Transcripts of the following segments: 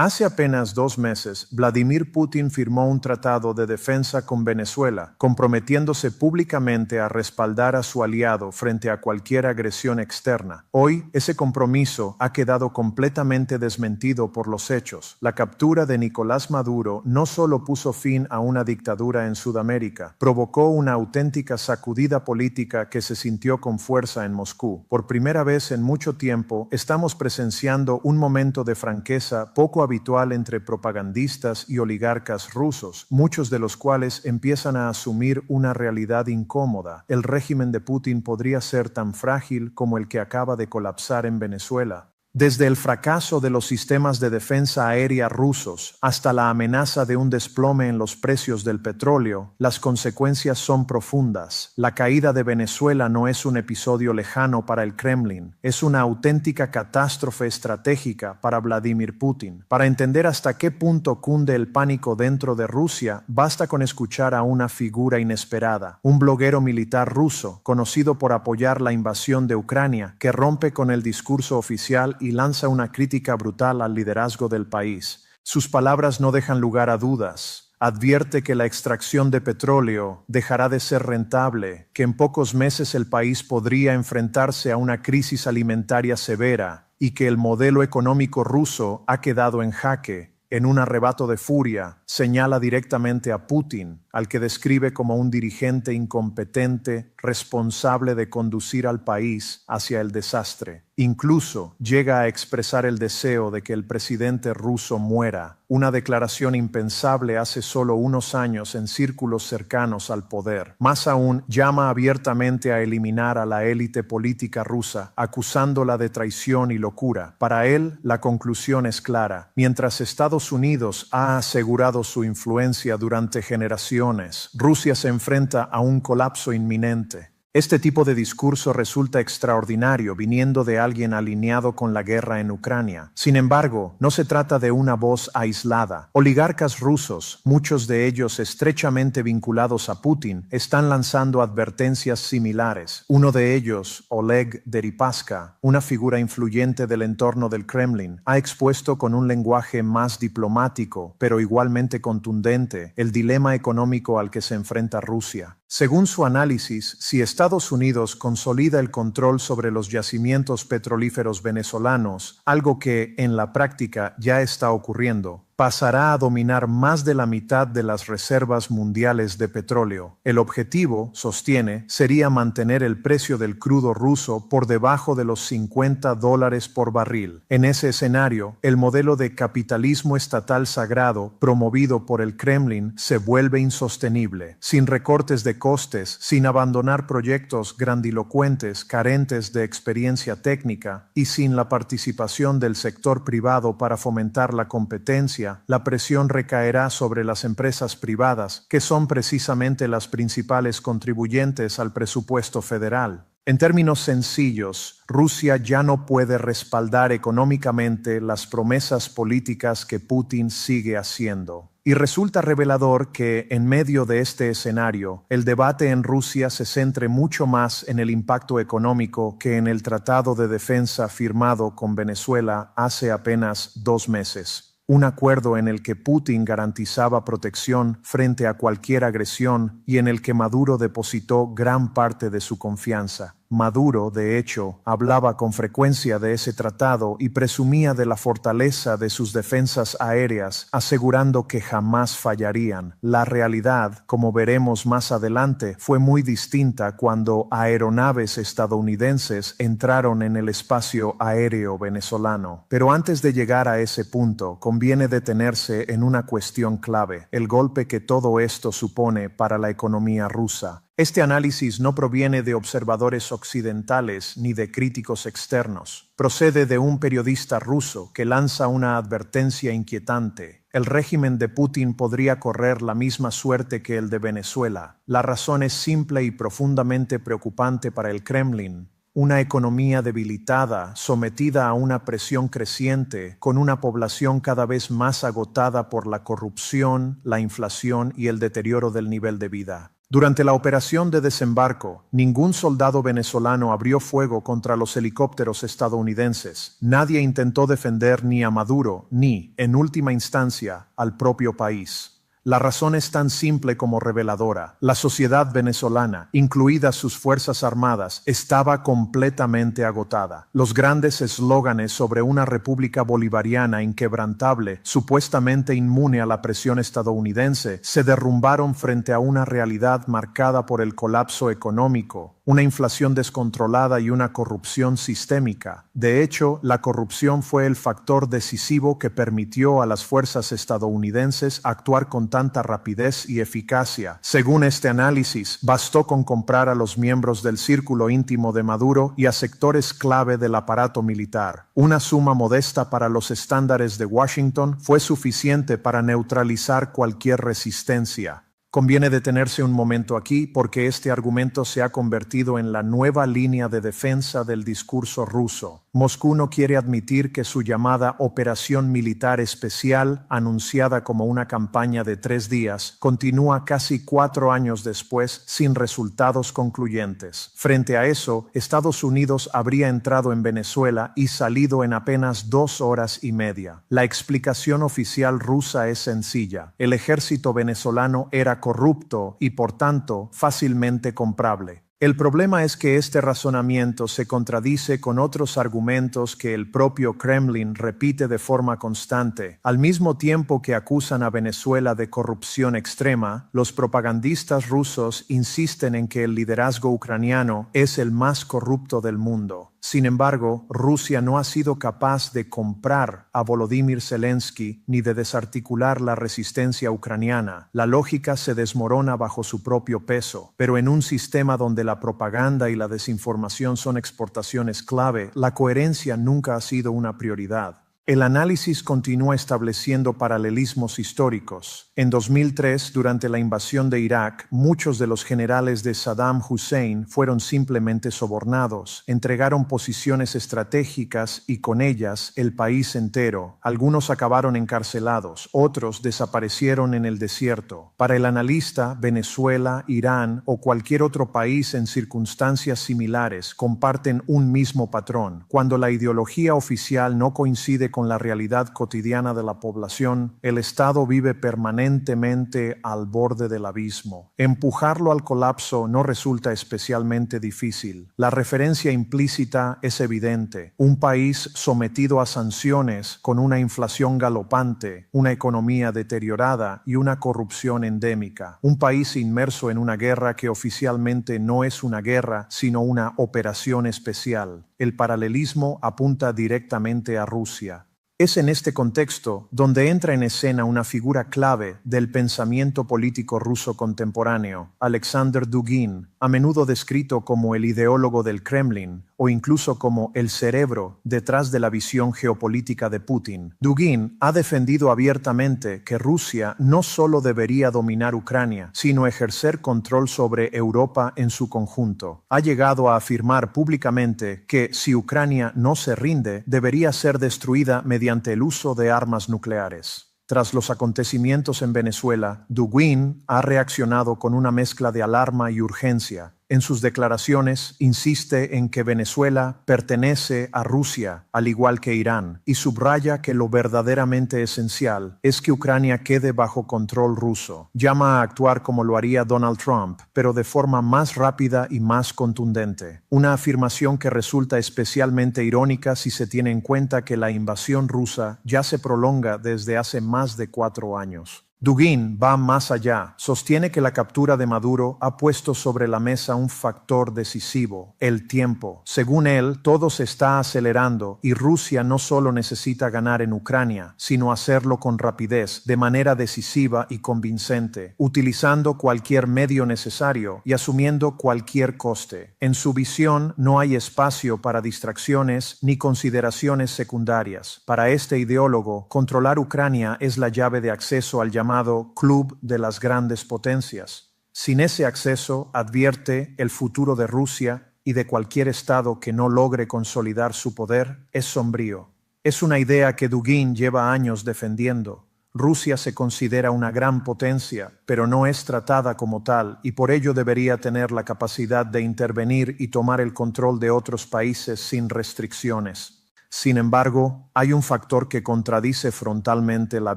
Hace apenas 2 meses, Vladimir Putin firmó un tratado de defensa con Venezuela, comprometiéndose públicamente a respaldar a su aliado frente a cualquier agresión externa. Hoy, ese compromiso ha quedado completamente desmentido por los hechos. La captura de Nicolás Maduro no solo puso fin a una dictadura en Sudamérica, provocó una auténtica sacudida política que se sintió con fuerza en Moscú. Por primera vez en mucho tiempo, estamos presenciando un momento de franqueza poco habitual entre propagandistas y oligarcas rusos, muchos de los cuales empiezan a asumir una realidad incómoda. El régimen de Putin podría ser tan frágil como el que acaba de colapsar en Venezuela. Desde el fracaso de los sistemas de defensa aérea rusos hasta la amenaza de un desplome en los precios del petróleo, las consecuencias son profundas. La caída de Venezuela no es un episodio lejano para el Kremlin, es una auténtica catástrofe estratégica para Vladimir Putin. Para entender hasta qué punto cunde el pánico dentro de Rusia, basta con escuchar a una figura inesperada, un bloguero militar ruso, conocido por apoyar la invasión de Ucrania, que rompe con el discurso oficial y lanza una crítica brutal al liderazgo del país. Sus palabras no dejan lugar a dudas. Advierte que la extracción de petróleo dejará de ser rentable, que en pocos meses el país podría enfrentarse a una crisis alimentaria severa y que el modelo económico ruso ha quedado en jaque. En un arrebato de furia, señala directamente a Putin, al que describe como un dirigente incompetente, responsable de conducir al país hacia el desastre. Incluso llega a expresar el deseo de que el presidente ruso muera, una declaración impensable hace solo unos años en círculos cercanos al poder. Más aún, llama abiertamente a eliminar a la élite política rusa, acusándola de traición y locura. Para él, la conclusión es clara. Mientras Estados Unidos ha asegurado su influencia durante generaciones, Rusia se enfrenta a un colapso inminente. Este tipo de discurso resulta extraordinario viniendo de alguien alineado con la guerra en Ucrania. Sin embargo, no se trata de una voz aislada. Oligarcas rusos, muchos de ellos estrechamente vinculados a Putin, están lanzando advertencias similares. Uno de ellos, Oleg Deripaska, una figura influyente del entorno del Kremlin, ha expuesto con un lenguaje más diplomático, pero igualmente contundente, el dilema económico al que se enfrenta Rusia. Según su análisis, si Estados Unidos consolida el control sobre los yacimientos petrolíferos venezolanos, algo que en la práctica ya está ocurriendo, pasará a dominar más de la mitad de las reservas mundiales de petróleo. El objetivo, sostiene, sería mantener el precio del crudo ruso por debajo de los $50 por barril. En ese escenario, el modelo de capitalismo estatal sagrado promovido por el Kremlin se vuelve insostenible. Sin recortes de costes, sin abandonar proyectos grandilocuentes carentes de experiencia técnica y sin la participación del sector privado para fomentar la competencia, la presión recaerá sobre las empresas privadas, que son precisamente las principales contribuyentes al presupuesto federal. En términos sencillos, Rusia ya no puede respaldar económicamente las promesas políticas que Putin sigue haciendo. Y resulta revelador que, en medio de este escenario, el debate en Rusia se centre mucho más en el impacto económico que en el tratado de defensa firmado con Venezuela hace apenas 2 meses. Un acuerdo en el que Putin garantizaba protección frente a cualquier agresión y en el que Maduro depositó gran parte de su confianza. Maduro, de hecho, hablaba con frecuencia de ese tratado y presumía de la fortaleza de sus defensas aéreas, asegurando que jamás fallarían. La realidad, como veremos más adelante, fue muy distinta cuando aeronaves estadounidenses entraron en el espacio aéreo venezolano. Pero antes de llegar a ese punto, conviene detenerse en una cuestión clave: el golpe que todo esto supone para la economía rusa. Este análisis no proviene de observadores occidentales ni de críticos externos. Procede de un periodista ruso que lanza una advertencia inquietante. El régimen de Putin podría correr la misma suerte que el de Venezuela. La razón es simple y profundamente preocupante para el Kremlin. Una economía debilitada, sometida a una presión creciente, con una población cada vez más agotada por la corrupción, la inflación y el deterioro del nivel de vida. Durante la operación de desembarco, ningún soldado venezolano abrió fuego contra los helicópteros estadounidenses. Nadie intentó defender ni a Maduro, ni, en última instancia, al propio país. La razón es tan simple como reveladora. La sociedad venezolana, incluidas sus fuerzas armadas, estaba completamente agotada. Los grandes eslóganes sobre una república bolivariana inquebrantable, supuestamente inmune a la presión estadounidense, se derrumbaron frente a una realidad marcada por el colapso económico, una inflación descontrolada y una corrupción sistémica. De hecho, la corrupción fue el factor decisivo que permitió a las fuerzas estadounidenses actuar con tanta rapidez y eficacia. Según este análisis, bastó con comprar a los miembros del círculo íntimo de Maduro y a sectores clave del aparato militar. Una suma modesta para los estándares de Washington fue suficiente para neutralizar cualquier resistencia. Conviene detenerse un momento aquí porque este argumento se ha convertido en la nueva línea de defensa del discurso ruso. Moscú no quiere admitir que su llamada Operación Militar Especial, anunciada como una campaña de 3 días, continúa casi 4 años después sin resultados concluyentes. Frente a eso, Estados Unidos habría entrado en Venezuela y salido en apenas 2 horas y media. La explicación oficial rusa es sencilla. El ejército venezolano era corrupto y, por tanto, fácilmente comprable. El problema es que este razonamiento se contradice con otros argumentos que el propio Kremlin repite de forma constante. Al mismo tiempo que acusan a Venezuela de corrupción extrema, los propagandistas rusos insisten en que el liderazgo ucraniano es el más corrupto del mundo. Sin embargo, Rusia no ha sido capaz de comprar a Volodymyr Zelensky ni de desarticular la resistencia ucraniana. La lógica se desmorona bajo su propio peso, pero en un sistema donde la propaganda y la desinformación son exportaciones clave, la coherencia nunca ha sido una prioridad. El análisis continúa estableciendo paralelismos históricos. En 2003, durante la invasión de Irak, muchos de los generales de Saddam Hussein fueron simplemente sobornados, entregaron posiciones estratégicas y con ellas el país entero. Algunos acabaron encarcelados, otros desaparecieron en el desierto. Para el analista, Venezuela, Irán o cualquier otro país en circunstancias similares comparten un mismo patrón. Cuando la ideología oficial no coincide con la realidad cotidiana de la población, el Estado vive permanentemente al borde del abismo. Empujarlo al colapso no resulta especialmente difícil. La referencia implícita es evidente. Un país sometido a sanciones, con una inflación galopante, una economía deteriorada y una corrupción endémica. Un país inmerso en una guerra que oficialmente no es una guerra, sino una operación especial. El paralelismo apunta directamente a Rusia. Es en este contexto donde entra en escena una figura clave del pensamiento político ruso contemporáneo, Alexander Dugin, a menudo descrito como el ideólogo del Kremlin o incluso como el cerebro detrás de la visión geopolítica de Putin. Dugin ha defendido abiertamente que Rusia no solo debería dominar Ucrania, sino ejercer control sobre Europa en su conjunto. Ha llegado a afirmar públicamente que si Ucrania no se rinde, debería ser destruida mediante el uso de armas nucleares. Tras los acontecimientos en Venezuela, Dugin ha reaccionado con una mezcla de alarma y urgencia. En sus declaraciones insiste en que Venezuela pertenece a Rusia, al igual que Irán, y subraya que lo verdaderamente esencial es que Ucrania quede bajo control ruso. Llama a actuar como lo haría Donald Trump, pero de forma más rápida y más contundente. Una afirmación que resulta especialmente irónica si se tiene en cuenta que la invasión rusa ya se prolonga desde hace más de 4 años. Dugin va más allá. Sostiene que la captura de Maduro ha puesto sobre la mesa un factor decisivo, el tiempo. Según él, todo se está acelerando y Rusia no solo necesita ganar en Ucrania, sino hacerlo con rapidez, de manera decisiva y convincente, utilizando cualquier medio necesario y asumiendo cualquier coste. En su visión no hay espacio para distracciones ni consideraciones secundarias. Para este ideólogo, controlar Ucrania es la llave de acceso al llamado Club de las Grandes Potencias. Sin ese acceso, advierte, el futuro de Rusia y de cualquier Estado que no logre consolidar su poder es sombrío. Es una idea que Dugin lleva años defendiendo. Rusia se considera una gran potencia, pero no es tratada como tal y por ello debería tener la capacidad de intervenir y tomar el control de otros países sin restricciones. Sin embargo, hay un factor que contradice frontalmente la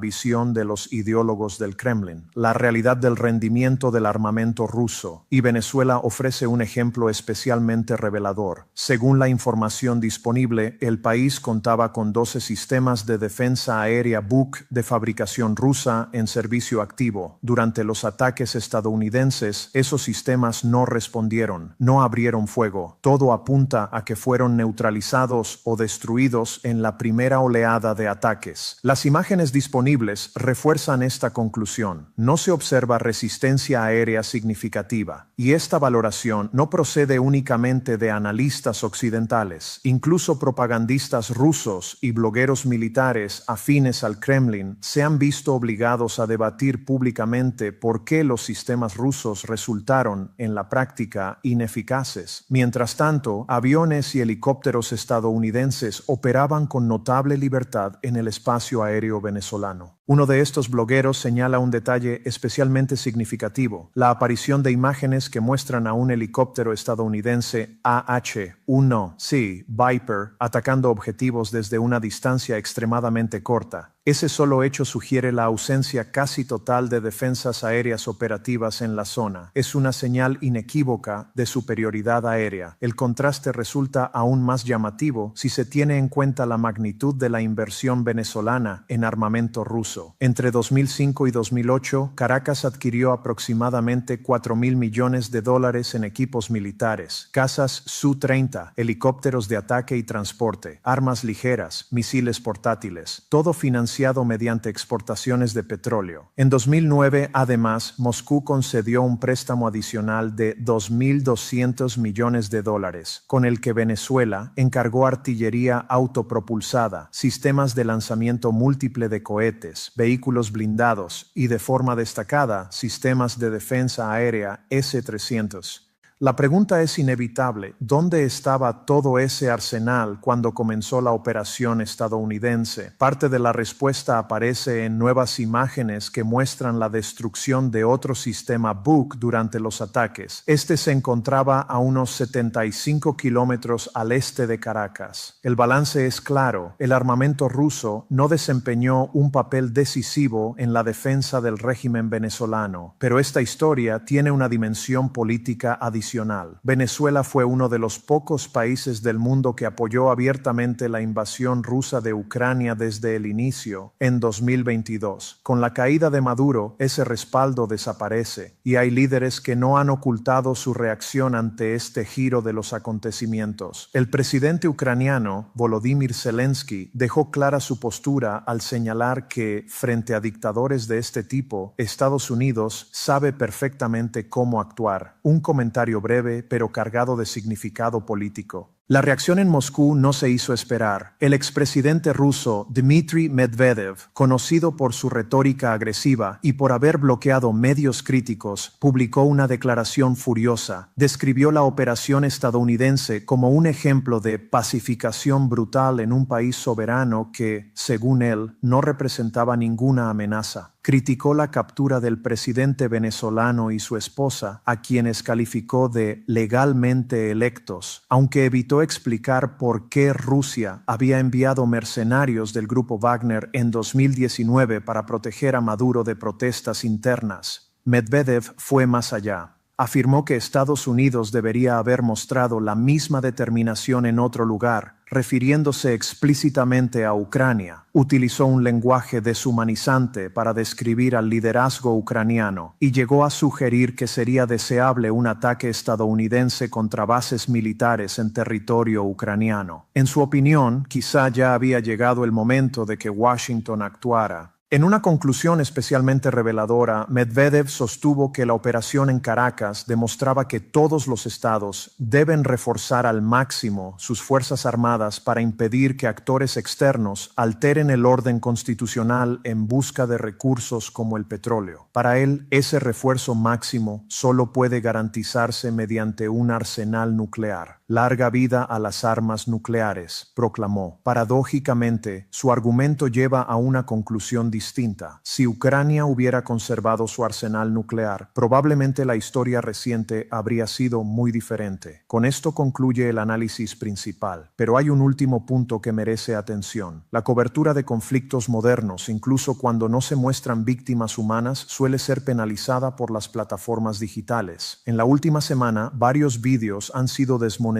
visión de los ideólogos del Kremlin, la realidad del rendimiento del armamento ruso, y Venezuela ofrece un ejemplo especialmente revelador. Según la información disponible, el país contaba con 12 sistemas de defensa aérea Buk de fabricación rusa en servicio activo. Durante los ataques estadounidenses, esos sistemas no respondieron, no abrieron fuego. Todo apunta a que fueron neutralizados o destruidos en la primera oleada de ataques. Las imágenes disponibles refuerzan esta conclusión. No se observa resistencia aérea significativa, y esta valoración no procede únicamente de analistas occidentales. Incluso propagandistas rusos y blogueros militares afines al Kremlin se han visto obligados a debatir públicamente por qué los sistemas rusos resultaron, en la práctica, ineficaces. Mientras tanto, aviones y helicópteros estadounidenses operaban con notable libertad en el espacio aéreo venezolano. Uno de estos blogueros señala un detalle especialmente significativo: la aparición de imágenes que muestran a un helicóptero estadounidense AH-1C Viper atacando objetivos desde una distancia extremadamente corta. Ese solo hecho sugiere la ausencia casi total de defensas aéreas operativas en la zona. Es una señal inequívoca de superioridad aérea. El contraste resulta aún más llamativo si se tiene en cuenta la magnitud de la inversión venezolana en armamento ruso. Entre 2005 y 2008, Caracas adquirió aproximadamente $4.000 millones en equipos militares, cazas Su-30, helicópteros de ataque y transporte, armas ligeras, misiles portátiles, todo financiado mediante exportaciones de petróleo. En 2009, además, Moscú concedió un préstamo adicional de $2.200 millones, con el que Venezuela encargó artillería autopropulsada, sistemas de lanzamiento múltiple de cohetes, vehículos blindados y, de forma destacada, sistemas de defensa aérea S-300. La pregunta es inevitable: ¿dónde estaba todo ese arsenal cuando comenzó la operación estadounidense? Parte de la respuesta aparece en nuevas imágenes que muestran la destrucción de otro sistema Buk durante los ataques. Este se encontraba a unos 75 kilómetros al este de Caracas. El balance es claro: el armamento ruso no desempeñó un papel decisivo en la defensa del régimen venezolano, pero esta historia tiene una dimensión política adicional. Venezuela fue uno de los pocos países del mundo que apoyó abiertamente la invasión rusa de Ucrania desde el inicio, en 2022. Con la caída de Maduro, ese respaldo desaparece, y hay líderes que no han ocultado su reacción ante este giro de los acontecimientos. El presidente ucraniano, Volodymyr Zelensky, dejó clara su postura al señalar que, frente a dictadores de este tipo, Estados Unidos sabe perfectamente cómo actuar. Un comentario breve pero cargado de significado político. La reacción en Moscú no se hizo esperar. El expresidente ruso Dmitry Medvedev, conocido por su retórica agresiva y por haber bloqueado medios críticos, publicó una declaración furiosa. Describió la operación estadounidense como un ejemplo de pacificación brutal en un país soberano que, según él, no representaba ninguna amenaza. Criticó la captura del presidente venezolano y su esposa, a quienes calificó de legalmente electos, aunque evitó explicar por qué Rusia había enviado mercenarios del grupo Wagner en 2019 para proteger a Maduro de protestas internas. Medvedev fue más allá. Afirmó que Estados Unidos debería haber mostrado la misma determinación en otro lugar, refiriéndose explícitamente a Ucrania. Utilizó un lenguaje deshumanizante para describir al liderazgo ucraniano y llegó a sugerir que sería deseable un ataque estadounidense contra bases militares en territorio ucraniano. En su opinión, quizá ya había llegado el momento de que Washington actuara. En una conclusión especialmente reveladora, Medvedev sostuvo que la operación en Caracas demostraba que todos los estados deben reforzar al máximo sus fuerzas armadas para impedir que actores externos alteren el orden constitucional en busca de recursos como el petróleo. Para él, ese refuerzo máximo solo puede garantizarse mediante un arsenal nuclear. Larga vida a las armas nucleares, proclamó. Paradójicamente, su argumento lleva a una conclusión distinta. Si Ucrania hubiera conservado su arsenal nuclear, probablemente la historia reciente habría sido muy diferente. Con esto concluye el análisis principal. Pero hay un último punto que merece atención. La cobertura de conflictos modernos, incluso cuando no se muestran víctimas humanas, suele ser penalizada por las plataformas digitales. En la última semana, varios vídeos han sido desmonetizados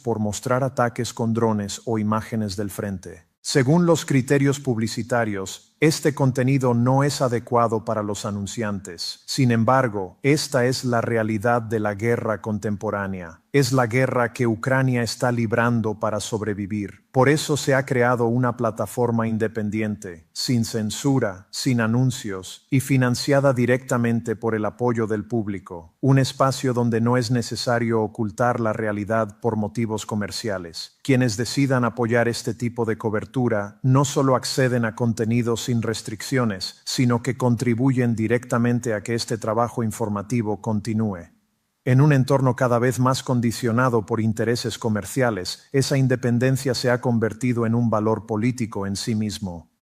por mostrar ataques con drones o imágenes del frente. Según los criterios publicitarios, este contenido no es adecuado para los anunciantes. Sin embargo, esta es la realidad de la guerra contemporánea. Es la guerra que Ucrania está librando para sobrevivir. Por eso se ha creado una plataforma independiente, sin censura, sin anuncios y financiada directamente por el apoyo del público. Un espacio donde no es necesario ocultar la realidad por motivos comerciales. Quienes decidan apoyar este tipo de cobertura no solo acceden a contenidos sin restricciones, sino que contribuyen directamente a que este trabajo informativo continúe. En un entorno cada vez más condicionado por intereses comerciales, esa independencia se ha convertido en un valor político en sí mismo.